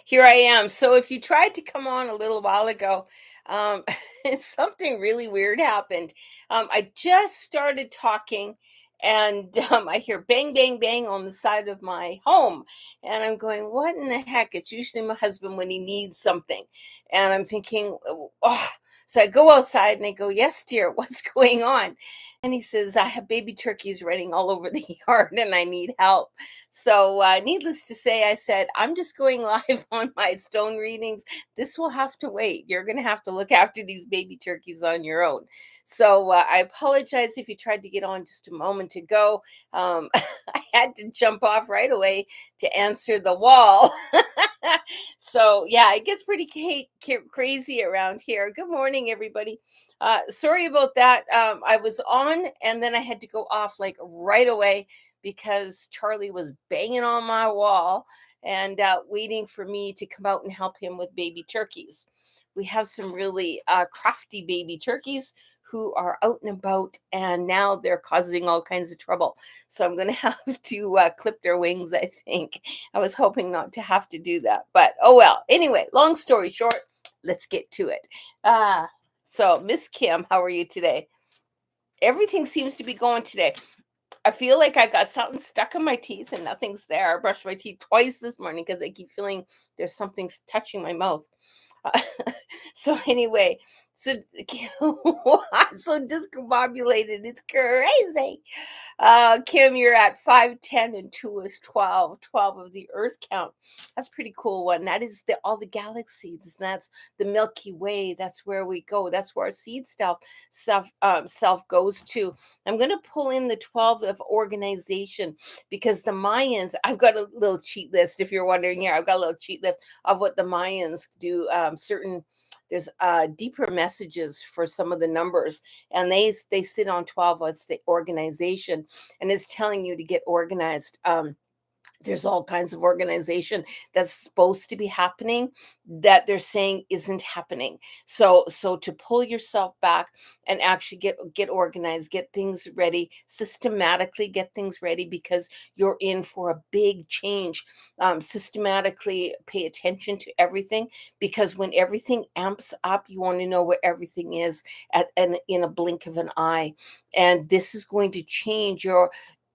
Here I am. So if you tried to come on a little while ago, um, something really weird happened. I just started talking, and I hear bang, bang, bang on the side of my home, and I'm going, "What in the heck?" It's usually my husband when he needs something, and I'm thinking, "Oh." So I go outside and I go, "Yes, dear, what's going on?" And he says, "I have baby turkeys running all over the yard, and I need help." So, needless to say, I said, I'm just going live on my stone readings. This will have to wait. You're going to have to look after these baby turkeys on your own. So, I apologize if you tried to get on just a moment ago. I had to jump off right away to answer the wall. So, yeah, it gets pretty crazy around here. Good morning, everybody. Sorry about that. I was on and then I had to go off like right away because Charlie was banging on my wall and waiting for me to come out and help him with baby turkeys. We have some really crafty baby turkeys who are out and about, and now they're causing all kinds of trouble. So I'm going to have to clip their wings, I think. I was hoping not to have to do that, but oh well. Anyway, long story short, let's get to it. So, Miss Kim, how are you today? Everything seems to be going today. I feel like I got something stuck in my teeth and nothing's there. I brushed my teeth twice this morning because I keep feeling there's something touching my mouth. Uh, so anyway, so so discombobulated. It's crazy. Kim, you're at 5'10" and 2 is 12. 12 of the Earth count. That's a pretty cool one. That is all the galaxies. That's the Milky Way. That's where we go. That's where our seed self goes to. I'm going to pull in the 12 of organization because the Mayans, I've got a little cheat list. If you're wondering here, I've got a little cheat list of what the Mayans do. There's deeper messages for some of the numbers, and they sit on 12. It's the organization, and it's telling you to get organized. There's all kinds of organization that's supposed to be happening that they're saying isn't happening. So to pull yourself back and actually get organized, get things ready, systematically get things ready because you're in for a big change. Systematically pay attention to everything, because when everything amps up, you want to know where everything is at and in a blink of an eye. And this is going to change your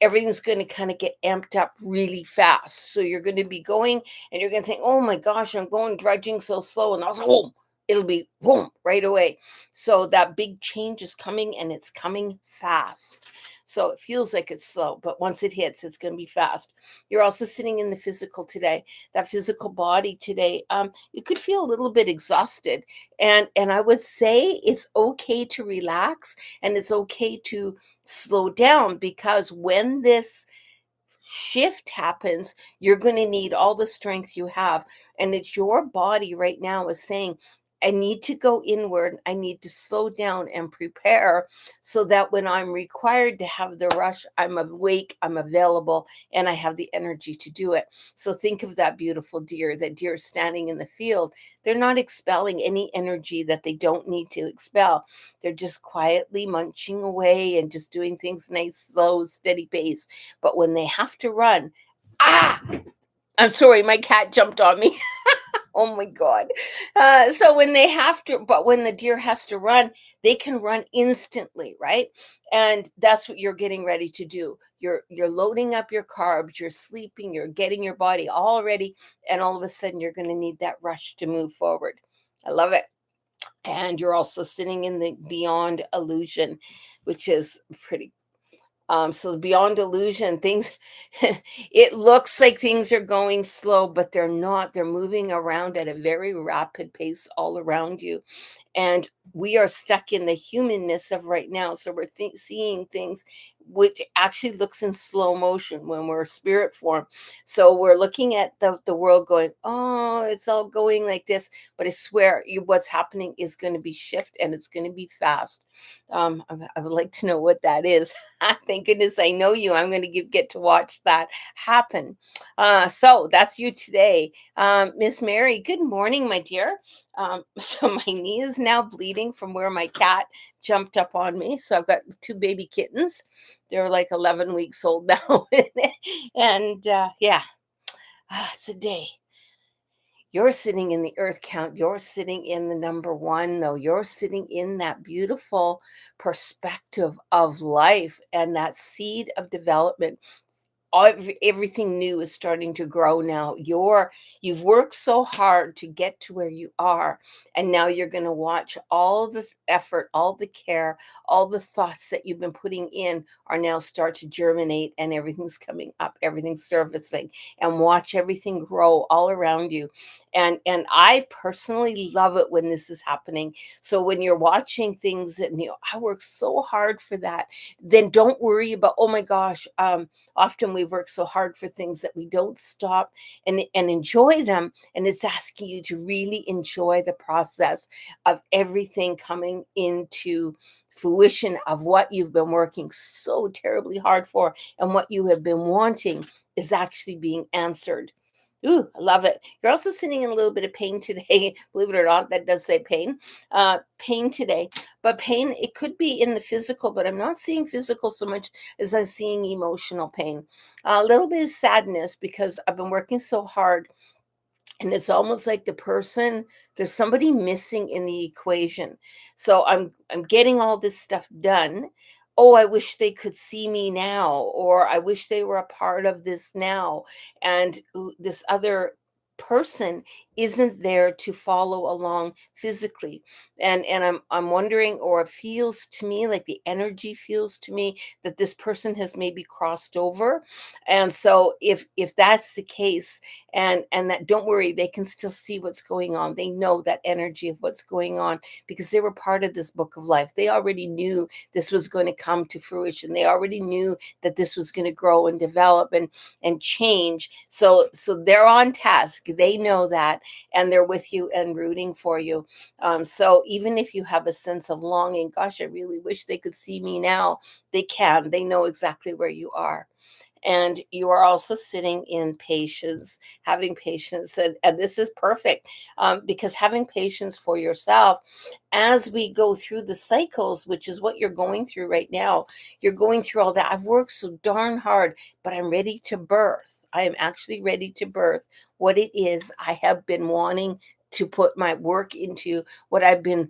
everything's going to kind of get amped up really fast. So you're going to be going and you're going to think, oh my gosh, I'm going drudging so slow. And also, oh, it'll be boom right away. So that big change is coming and it's coming fast. So it feels like it's slow, but once it hits, it's going to be fast. You're also sitting in the physical today, that physical body today. You could feel a little bit exhausted. And I would say it's okay to relax and it's okay to slow down, because when this shift happens, you're going to need all the strength you have. And it's your body right now is saying, I need to go inward. I need to slow down and prepare so that when I'm required to have the rush, I'm awake, I'm available, and I have the energy to do it. So think of that beautiful deer, that deer standing in the field. They're not expelling any energy that they don't need to expel. They're just quietly munching away and just doing things nice, slow, steady pace. But when they have to run, ah, I'm sorry, my cat jumped on me. Oh my God. So when they have to, but when the deer has to run, they can run instantly, right? And that's what you're getting ready to do. You're loading up your carbs, you're sleeping, you're getting your body all ready, and all of a sudden you're going to need that rush to move forward. I love it. And you're also sitting in the beyond illusion, which is pretty so beyond illusion, things it looks like things are going slow, but they're not. They're moving around at a very rapid pace all around you. And we are stuck in the humanness of right now. So we're seeing things which actually looks in slow motion when we're spirit form. So we're looking at the world going, oh, it's all going like this. But I swear what's happening is going to be shift, and it's going to be fast. I would like to know what that is. Thank goodness I know you. I'm going to get to watch that happen. So that's you today. Miss Mary, good morning, my dear. So my knee is now bleeding from where my cat jumped up on me. So I've got two baby kittens. They're like 11 weeks old now. And yeah, it's a day. You're sitting in the earth count. You're sitting in the number one, though. You're sitting in that beautiful perspective of life and that seed of development. Everything new is starting to grow now. You've worked so hard to get to where you are, and now you're going to watch all the effort, all the care, all the thoughts that you've been putting in are now start to germinate, and everything's coming up, everything's surfacing, and watch everything grow all around you. And I personally love it when this is happening. So when you're watching things and I work so hard for that, then don't worry about, oh my gosh, often we work so hard for things that we don't stop and enjoy them. And it's asking you to really enjoy the process of everything coming into fruition of what you've been working so terribly hard for, and what you have been wanting is actually being answered. Ooh, I love it. You're also sitting in a little bit of pain today. Believe it or not, that does say pain. Pain today. But pain, it could be in the physical, but I'm not seeing physical so much as I'm seeing emotional pain. A little bit of sadness because I've been working so hard, and it's almost like there's somebody missing in the equation. So I'm getting all this stuff done. Oh, I wish they could see me now, or I wish they were a part of this now. And this other person isn't there to follow along physically. And I'm wondering, or it feels to me like the energy feels to me that this person has maybe crossed over. And so if that's the case, and that, don't worry, they can still see what's going on. They know that energy of what's going on because they were part of this book of life. They already knew this was going to come to fruition. They already knew that this was going to grow and develop and change. So they're on task. They know that, and they're with you and rooting for you. So even if you have a sense of longing, gosh, I really wish they could see me now, they can. They know exactly where you are. And you are also sitting in patience, having patience. And this is perfect, because having patience for yourself as we go through the cycles, which is what you're going through right now. You're going through all that. I've worked so darn hard, but I'm ready to birth. I am actually ready to birth what it is I have been wanting to put my work into, what I've been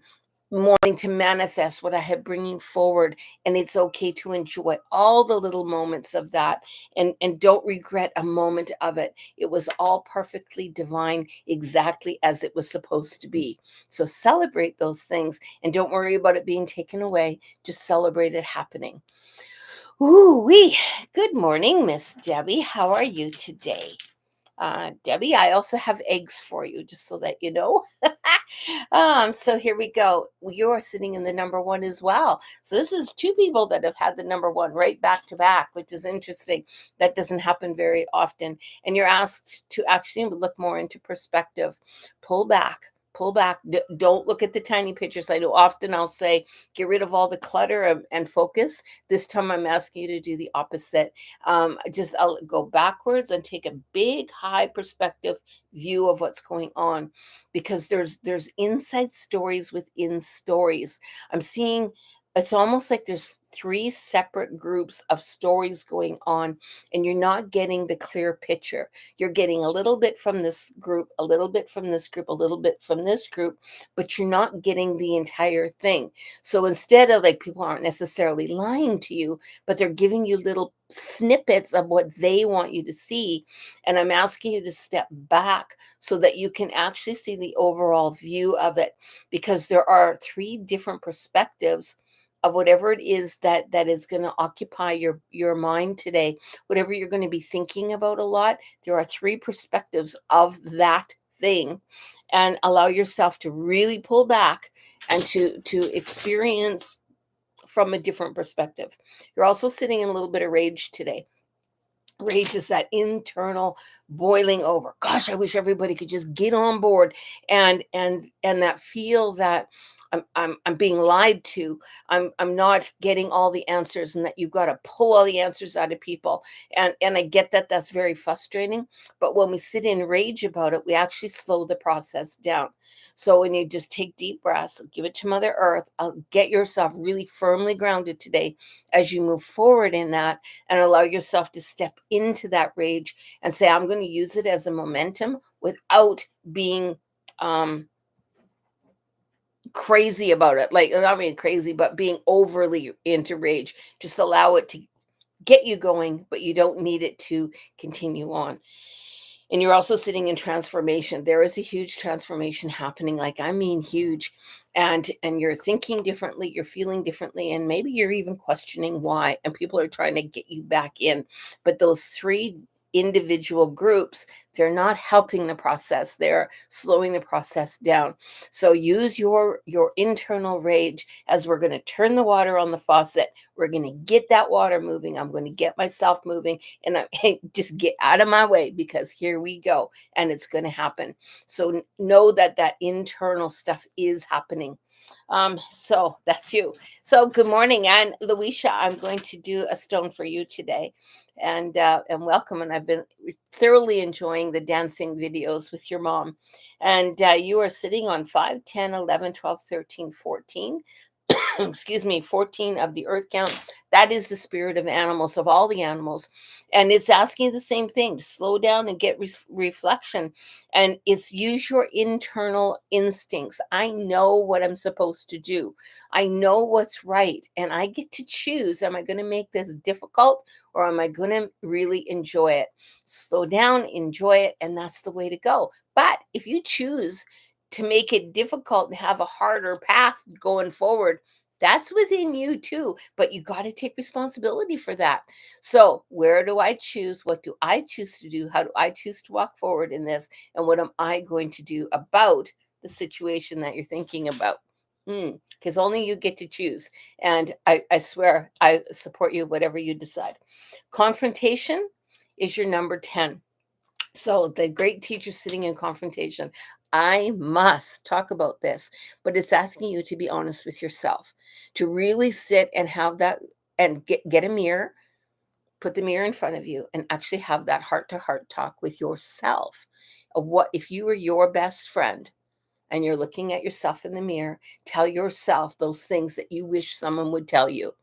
wanting to manifest, what I have bringing forward. And it's okay to enjoy all the little moments of that, and don't regret a moment of it. It was all perfectly divine, exactly as it was supposed to be. So celebrate those things and don't worry about it being taken away. Just celebrate it happening. Ooh wee. Good morning, Miss Debbie. How are you today? Debbie, I also have eggs for you, just so that you know. So here we go. You're sitting in the number one as well. So this is two people that have had the number one right back to back, which is interesting. That doesn't happen very often. And you're asked to actually look more into perspective. Pull back. Pull back. Don't look at the tiny pictures. I know often I'll say, get rid of all the clutter and focus. This time I'm asking you to do the opposite. Just I'll go backwards and take a big high perspective view of what's going on, because there's inside stories within stories. I'm seeing, it's almost like there's three separate groups of stories going on, and you're not getting the clear picture. You're getting a little bit from this group, a little bit from this group, a little bit from this group, but you're not getting the entire thing. So instead of, like, people aren't necessarily lying to you, but they're giving you little snippets of what they want you to see. And I'm asking you to step back so that you can actually see the overall view of it, because there are three different perspectives of whatever it is that is going to occupy your mind today. Whatever you're going to be thinking about a lot, there are three perspectives of that thing. And allow yourself to really pull back and to experience from a different perspective. You're also sitting in a little bit of rage today. Rage is that internal boiling over. Gosh, I wish everybody could just get on board, and that feel that I'm being lied to. I'm not getting all the answers, and that you've got to pull all the answers out of people. And I get that that's very frustrating. But when we sit in rage about it, we actually slow the process down. So when you just take deep breaths, give it to Mother Earth, get yourself really firmly grounded today as you move forward in that, and allow yourself to step into that rage and say, I'm going to use it as a momentum without being um crazy about it. Like, not being crazy, but being overly into rage. Just allow it to get you going, but you don't need it to continue on. And you're also sitting in transformation. There is a huge transformation happening, like, I mean huge. And you're thinking differently, you're feeling differently, and maybe you're even questioning why, and people are trying to get you back in. But those three individual groups, they're not helping the process, they're slowing the process down. So use your internal rage as we're going to turn the water on the faucet. We're going to get that water moving. I'm going to get myself moving, and just get out of my way, because here we go, and it's going to happen. So know that that internal stuff is happening. So that's you. So good morning, and Luisha, I'm going to do a stone for you today, and welcome. And I've been thoroughly enjoying the dancing videos with your mom, and you are sitting on 5, 10, 11, 12, 13, 14. Excuse me, 14 of the earth count. That is the spirit of animals, of all the animals. And it's asking the same thing, to slow down and get reflection. And it's use your internal instincts. I know what I'm supposed to do. I know what's right. And I get to choose, am I going to make this difficult, or am I going to really enjoy it? Slow down, enjoy it. And that's the way to go. But if you choose to make it difficult and have a harder path going forward, that's within you too, but you got to take responsibility for that. So, where do I choose? What do I choose to do? How do I choose to walk forward in this? And what am I going to do about the situation that you're thinking about? Because only you get to choose. And I swear, I support you, whatever you decide. Confrontation is your number 10. So the great teacher sitting in confrontation. I must talk about this, but it's asking you to be honest with yourself, to really sit and have that, and get a mirror, put the mirror in front of you, and actually have that heart to heart talk with yourself. What if you were your best friend and you're looking at yourself in the mirror? Tell yourself those things that you wish someone would tell you.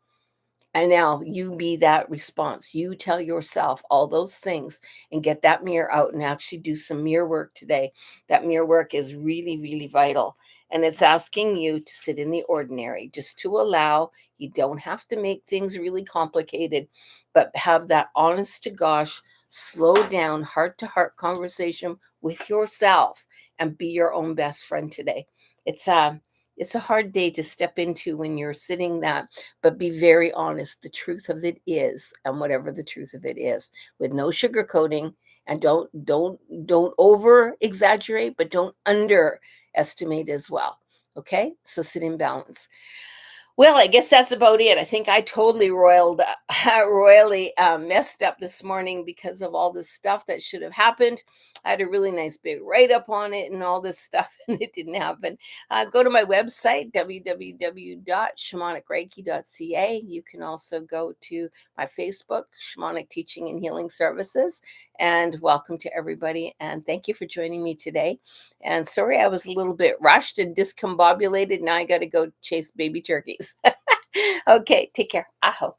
And now you be that response. You tell yourself all those things, and get that mirror out and actually do some mirror work today. That mirror work is really, really vital. And it's asking you to sit in the ordinary, just to allow. You don't have to make things really complicated, but have that honest to gosh, slow down, heart to heart conversation with yourself, and be your own best friend today. It's a it's a hard day to step into when you're sitting that, but be very honest. The truth of it is, and whatever the truth of it is, with no sugarcoating. And don't over exaggerate, but don't underestimate as well. Okay, so sit in balance. Well, I guess that's about it. I think I totally royally messed up this morning because of all this stuff that should have happened. I had a really nice big write up on it and all this stuff, and it didn't happen. Go to my website, www.shamanicreiki.ca. You can also go to my Facebook, Shamanic Teaching and Healing Services. And welcome to everybody. And thank you for joining me today. And sorry, I was a little bit rushed and discombobulated. Now I got to go chase baby turkeys. Okay, take care. Aho.